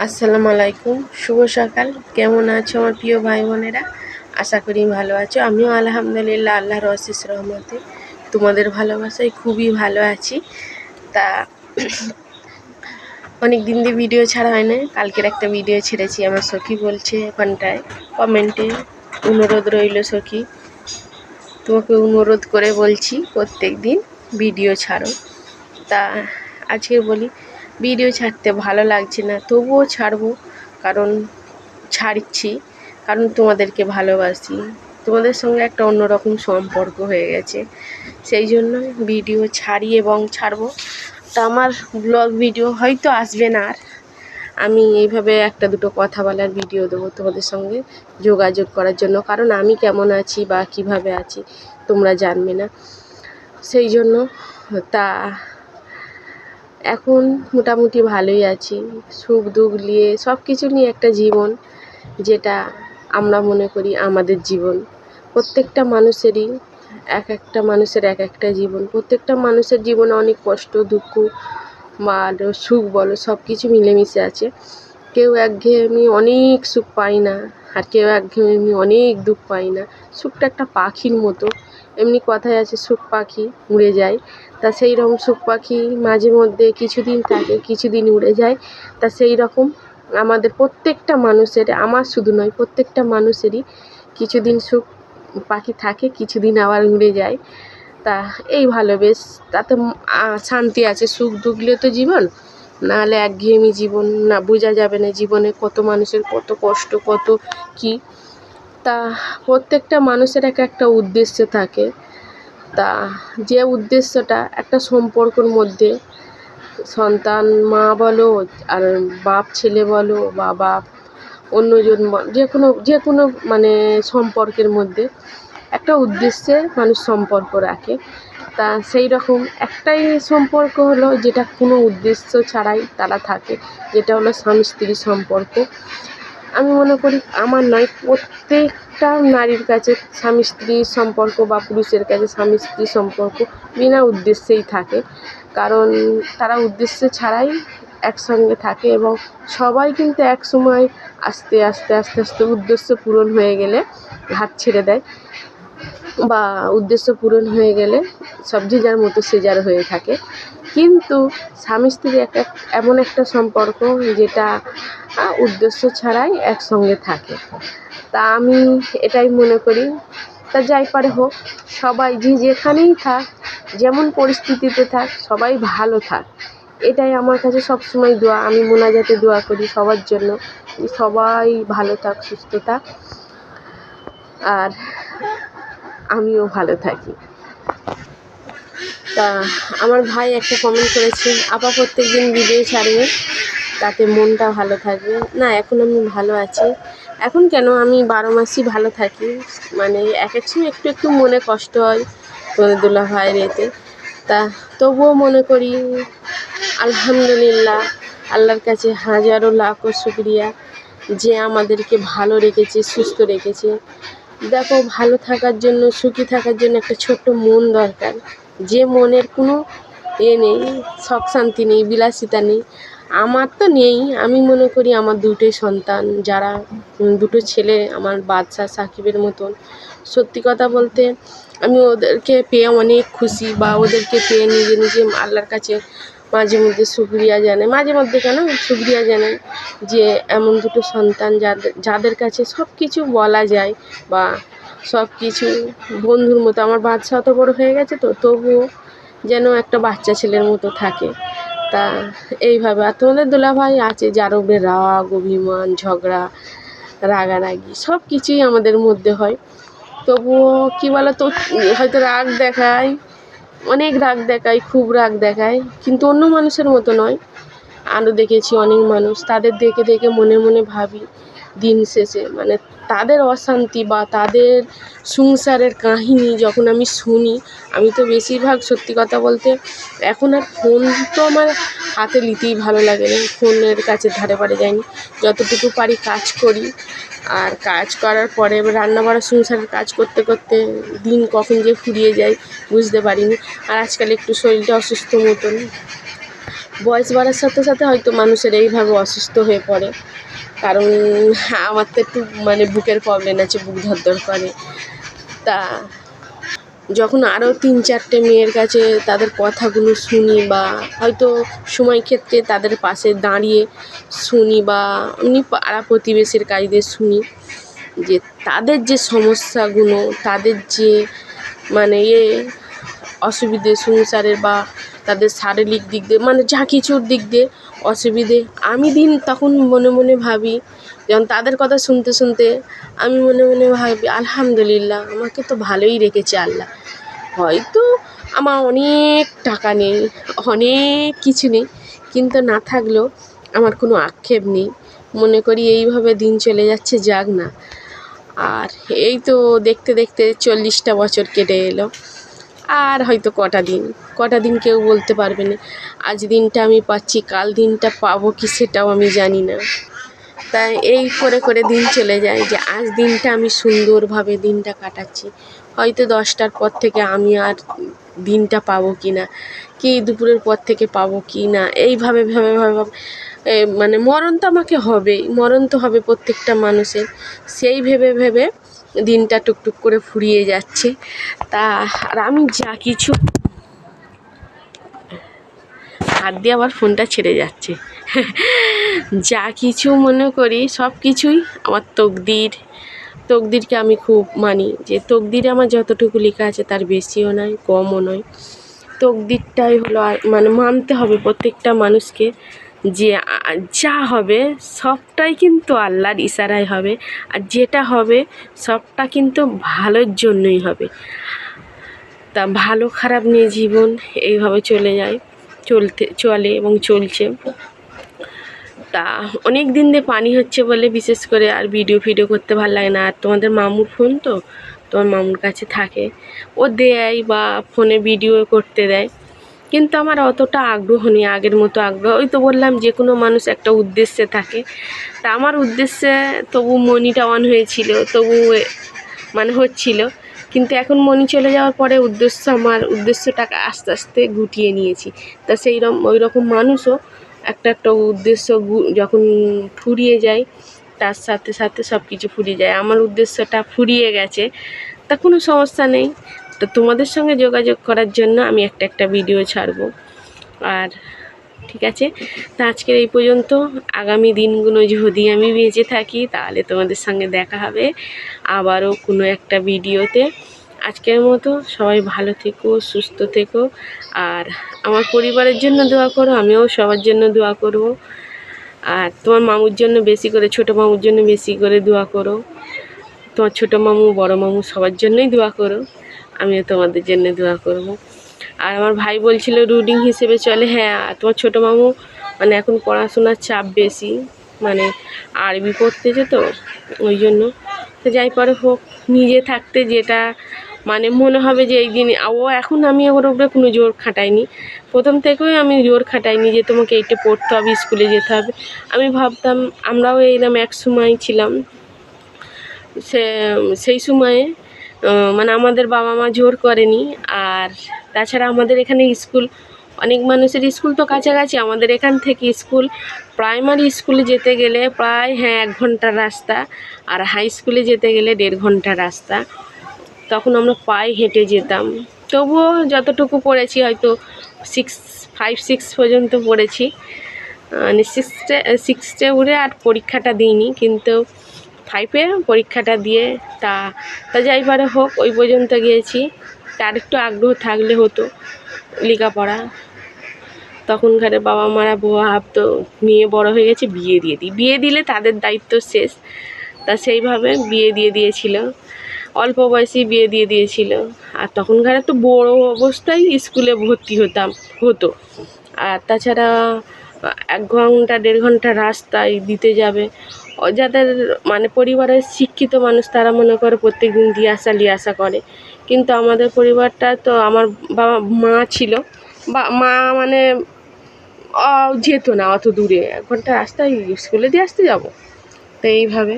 আসসালামু আলাইকুম, শুভ সকাল। কেমন আছো আমার প্রিয় ভাই বোনেরা? আশা করি ভালো আছো। আমিও আলহামদুলিল্লাহ আল্লাহর অশেষ রহমতে তোমাদের ভালোবাসায় খুবই ভালো আছি। তা অনেক দিন দিয়ে ভিডিও ছাড়া হয় না। কালকের একটা ভিডিও ছেড়েছি। আমার সখী বলছে ওখানটায় কমেন্টে, অনুরোধ রইল সখী, তোমাকে অনুরোধ করে বলছি প্রত্যেক দিন ভিডিও ছাড়ো। তা আজকে বলি, ভিডিও ছাড়তে ভালো লাগছে না, তবুও ছাড়বো। কারণ ছাড়ছি কারণ তোমাদেরকে ভালোবাসি, তোমাদের সঙ্গে একটা অন্যরকম সম্পর্ক হয়ে গেছে, সেই জন্য ভিডিও ছাড়ি এবং ছাড়বো। তা আমার ব্লগ ভিডিও হয়তো আসবে না, আর আমি এইভাবে একটা দুটো কথা বলার ভিডিও দেবো তোমাদের সঙ্গে যোগাযোগ করার জন্য। কারণ আমি কেমন আছি বা কিভাবে আছি তোমরা জানবে না, সেই জন্য। তা এখন মোটামুটি ভালোই আছি, সুখ দুঃখ নিয়ে সব কিছু নিয়ে একটা জীবন, যেটা আমরা মনে করি আমাদের জীবন। প্রত্যেকটা মানুষেরই এক একটা মানুষের এক একটা জীবন, প্রত্যেকটা মানুষের জীবনে অনেক কষ্ট দুঃখ বা সুখ বলো সব কিছু মিলেমিশে আছে। কেউ একঘেয়েমি অনেক সুখ পায় না, আর কেউ একঘেয়েমি অনেক দুঃখ পায় না। সুখটা একটা পাখির মতো, এমনি কথায় আছে সুখ পাখি উড়ে যায়। তা সেই রকম সুখ পাখি মাঝে মধ্যে কিছুদিন থাকে, কিছুদিন উড়ে যায়। তা সেই রকম আমাদের প্রত্যেকটা মানুষের, আমার শুধু নয় প্রত্যেকটা মানুষেরই কিছুদিন সুখ পাখি থাকে, কিছুদিন আবার উড়ে যায়। তা এই ভালো বেশ, তাতে শান্তি আছে। সুখ দুঃখলে তো জীবন, নাহলে একঘেয়েমি জীবন না, বোঝা যাবে না জীবনে কত মানুষের কত কষ্ট কত কি। তা প্রত্যেকটা মানুষের এক একটা উদ্দেশ্য থাকে। তা যে উদ্দেশ্যটা একটা সম্পর্কর মধ্যে, সন্তান মা বলো আর বাপ ছেলে বলো বা বাপ অন্যজন, যে কোনো মানে সম্পর্কের মধ্যে একটা উদ্দেশ্যে মানুষ সম্পর্ক রাখে। তা সেই রকম একটাই সম্পর্ক হলো যেটা কোনো উদ্দেশ্য ছাড়াই তারা থাকে, যেটা হলো স্বামী স্ত্রী সম্পর্ক। আমি মনে করি আমার নয়, প্রত্যেকটা নারীর কাছে স্বামী স্ত্রীর সম্পর্ক বা পুরুষের কাছে স্বামী স্ত্রীর সম্পর্ক বিনা উদ্দেশ্যেই থাকে। কারণ তারা উদ্দেশ্য ছাড়াই একসঙ্গে থাকে, এবং সবাই কিন্তু এক সময় আস্তে আস্তে আস্তে আস্তে উদ্দেশ্য পূরণ হয়ে গেলে হাত ছেড়ে দেয়, বা উদ্দেশ্য পূরণ হয়ে গেলে সব যে যার মতো সে যার হয়ে থাকে। কিন্তু স্বামী স্ত্রী এমন একটা সম্পর্ক যেটা উদ্দেশ্য ছাড়াই একসঙ্গে থাকে। তা আমি এটাই মনে করি। তা যাই পারে হোক, সবাই যে যেখানেই থাক, যেমন পরিস্থিতিতে থাক, সবাই ভালো থাক, এটাই আমার কাছে সবসময় দোয়া। আমি মোনাজাতে দোয়া করি সবার জন্য, সবাই ভালো থাক সুস্থ থাক, আর আমিও ভালো থাকি। তা আমার ভাই একটা কমেন্ট করেছে, আপা প্রত্যেক দিন ভিডিও ছাড়বে, তাতে মনটা ভালো থাকবে। না, এখন আমি ভালো আছি। এখন কেন, আমি 12 মাসই ভালো থাকি। মানে এক এক সময় একটু একটু মনে কষ্ট হয় তোমাদের দুলা ভাইয়ের এতে। তা তবুও মনে করি আলহামদুলিল্লাহ, আল্লাহর কাছে হাজারো লাখো শুকরিয়া যে আমাদেরকে ভালো রেখেছে, সুস্থ রেখেছে। দেখো, ভালো থাকার জন্য, সুখী থাকার জন্য একটা ছোট্ট মন দরকার, যে মনের কোনো নেই, শখ শান্তি নেই, বিলাসিতা নেই। আমার তো নেই। আমি মনে করি আমার দুটোই সন্তান, যারা দুটো ছেলে আমার বাদশা সাকিবের মতন। সত্যি কথা বলতে আমি ওদেরকে পেয়ে অনেক খুশি, বা ওদেরকে পেয়ে নিজে নিজে আল্লাহর কাছে মাঝে মধ্যে শুকরিয়া জানাই, মাঝে মধ্যে কেন শুকরিয়া জানাই যে এমন দুটো সন্তান যাদের কাছে সব কিছু বলা যায়, বা সব কিছু বন্ধুর মতো। আমার বাচ্চা অত বড় হয়ে গেছে, তো তবুও যেন একটা বাচ্চা ছেলের মতো থাকে। তা এইভাবে। আর তোমাদের দুলাভাই আছে যার উপরে রাগ অভিমান ঝগড়া রাগারাগি সব কিছুই আমাদের মধ্যে হয়। তবুও কী বলো তো, হয়তো রাগ দেখায়, অনেক রাগ দেখায়, খুব রাগ দেখায়, কিন্তু অন্য মানুষের মতো নয়। আরও দেখেছি অনেক মানুষ, তাদের দেখে দেখে মনে মনে ভাবি দিন শেষে, মানে তাদের অশান্তি বা তাদের সংসারের কাহিনী যখন আমি শুনি, আমি তো বেশিরভাগ সত্যি কথা বলতে এখন আর ফোন তো আমার হাতে নিতেই ভালো লাগে না, ফোনের কাছে ধারে পারে যায়নি। যতটুকু পারি কাজ করি, আর কাজ করার পরে রান্না বাড়া সংসারের কাজ করতে করতে দিন কখন যে ফুরিয়ে যায় বুঝতে পারিনি। আর আজকাল একটু শরীরটা অসুস্থ মতন, বয়স বাড়ার সাথে সাথে হয়তো মানুষের এইভাবে অসুস্থ হয়ে পড়ে। কারণ আমার তো একটু মানে বুকের প্রবলেম আছে, বুক ধড়ধড় করে। তা যখন আরও 3-4টে মেয়ের কাছে তাদের কথাগুলো শুনি, বা হয়তো সময় ক্ষেত্রে তাদের পাশে দাঁড়িয়ে শুনি, বা এমনি পাড়া প্রতিবেশীর কাজদের শুনি যে তাদের যে সমস্যাগুলো, তাদের যে মানে অসুবিধে সংসারের, বা তাদের শারীরিক দিক দিয়ে মানে যা কিছুর দিক দিয়ে অসুবিধে, আমি তখন মনে মনে ভাবি, যেমন তাদের কথা শুনতে শুনতে আমি মনে মনে ভাবি আলহামদুলিল্লাহ, আমাকে তো ভালোই রেখেছে আল্লাহ। হয়তো আমার অনেক টাকা নেই, অনেক কিছু নেই, কিন্তু না থাকলেও আমার কোনো আক্ষেপ নেই। মনে করি এইভাবে দিন চলে যাচ্ছে, যাক না। আর এই তো দেখতে দেখতে 40টা বছর কেটে এলো। আর হয়তো কটা দিন কেউ বলতে পারবে না। আজ দিনটা আমি পাচ্ছি, কাল দিনটা পাবো কি সেটাও আমি জানি না। তাই এই করে করে দিন চলে যায়, যে আজ দিনটা আমি সুন্দরভাবে দিনটা কাটাচ্ছি। হয়তো 10টার পর থেকে আমি আর দিনটা পাবো কি না, কি দুপুরের পর থেকে পাবো কি না, এইভাবে ভাবে ভাবে মানে মরণ তো আমাকে হবেই, মরণ তো হবে প্রত্যেকটা মানুষের। সেই ভেবে ভেবে দিনটা টুকটুক করে ফুরিয়ে যাচ্ছে। তা আর আমি যা কিছু হাত দিয়ে আবার ফোনটা ছেড়ে যাচ্ছে যা কিছু মনে করি সব কিছুই আমার তকদিরকে আমি খুব মানি, যে তকদিরে আমার যতটুকু লেখা আছে তার বেশিও নয় কমও নয়। তকদিরটাই হলো মানে মানতে হবে প্রত্যেকটা মানুষকে, যে যা হবে সবটাই কিন্তু আল্লাহর ইশারায় হবে, আর যেটা হবে সবটা কিন্তু ভালোর জন্যই হবে। তা ভালো খারাপ নিয়ে জীবন এইভাবে চলে এবং চলছে। তা অনেক দিন দিয়ে পানি হচ্ছে বলে বিশেষ করে আর ভিডিও করতে ভালো লাগে না। আর তোমাদের মামুর ফোন তো, তোমার মামুর কাছে থাকে, ও দেয় বা ফোনে ভিডিও করতে দেয়, কিন্তু আমার অতটা আগ্রহ নেই, আগের মতো আগ্রহ। ওই তো বললাম, যে কোনো মানুষ একটা উদ্দেশ্যে থাকে। তা আমার উদ্দেশ্যে তবু মনিটা অন হয়েছিল, তবু মানে হচ্ছিল, কিন্তু এখন মনি চলে যাওয়ার পরে আমার উদ্দেশ্যটাকে আস্তে আস্তে গুটিয়ে নিয়েছি। তা ওই রকম মানুষও একটা উদ্দেশ্য যখন ফুরিয়ে যায়, তার সাথে সাথে সব কিছু ফুরিয়ে যায়। আমার উদ্দেশ্যটা ফুরিয়ে গেছে, তা কোনো সমস্যা নেই। তো তোমাদের সঙ্গে যোগাযোগ করার জন্য আমি একটা ভিডিও ছাড়বো। আর ঠিক আছে, তা আজকের এই পর্যন্ত। আগামী দিনগুলো যদি আমি বেঁচে থাকি তাহলে তোমাদের সঙ্গে দেখা হবে আবারও কোনো একটা ভিডিওতে। আজকের মতো সবাই ভালো থেকো, সুস্থ থেকো, আর আমার পরিবারের জন্য দোয়া করো, আমিও সবার জন্য দোয়া করব। আর তোমার মামুর জন্য বেশি করে, ছোটো মামুর জন্য বেশি করে দোয়া করো। তোমার ছোটো মামু, বড় মামু সবার জন্যই দোয়া করো, আমিও তোমাদের জন্য দোয়া করব। আর আমার ভাই বলছিল রুটিন হিসেবে চলে, হ্যাঁ তোমার ছোটো মামু মানে এখন পড়াশোনার চাপ বেশি, মানে আরবি পড়তেছে তো ওই জন্য। তো যাই পারে হোক, নিজে থাকতে যেটা মানে মনে হবে যে এই দিন এখন আমি ওর উপরে কোনো জোর খাটাইনি, প্রথম থেকেই আমি জোর খাটাইনি যে তোমাকে এইটা পড়তে হবে, স্কুলে যেতে হবে। আমি ভাবতাম, আমরাও এইরকম এক সময় ছিলাম, সেই সময়ে মানে আমাদের বাবা মা জোর করেনি। আর তাছাড়া আমাদের এখানে স্কুল, অনেক মানুষের স্কুল তো কাছাকাছি, আমাদের এখান থেকে স্কুল, প্রাইমারি স্কুলে যেতে গেলে প্রায় 1 ঘন্টার রাস্তা, আর হাই স্কুলে যেতে গেলে 1.5 ঘন্টার রাস্তা। তখন আমরা পায়ে হেঁটে যেতাম। তবুও যতটুকু পড়েছি, হয়তো 5-6 পর্যন্ত পড়েছি, মানে সিক্সে উঠে আর পরীক্ষাটা দিইনি, কিন্তু 5-এ পরীক্ষাটা দিয়ে তা যাই পারে হোক ওই পর্যন্ত গিয়েছি। তার একটু আগ্রহ থাকলে হতো লেখাপড়া। তখনকার বাবা মারা ভাবতো মেয়ে বড় হয়ে গেছে, বিয়ে দিলে তাদের দায়িত্ব শেষ। তা সেইভাবে বিয়ে দিয়ে দিয়েছিল, অল্প বয়সেই বিয়ে দিয়ে দিয়েছিল। আর তখনকার তো বড় অবস্থায় স্কুলে ভর্তি হতো। আর তাছাড়া 1 ঘন্টা 1.5 ঘন্টা রাস্তায় দিতে যাবে। যাদের মানে পরিবারের শিক্ষিত মানুষ তারা মনে করে প্রত্যেক দিন দিয়ে আসা করে, কিন্তু আমাদের পরিবারটা তো, আমার মা ছিল, বা মা মানে যেত না অত দূরে, 1 ঘন্টা রাস্তায় স্কুলে দিয়ে আসতে যাব। তো এইভাবে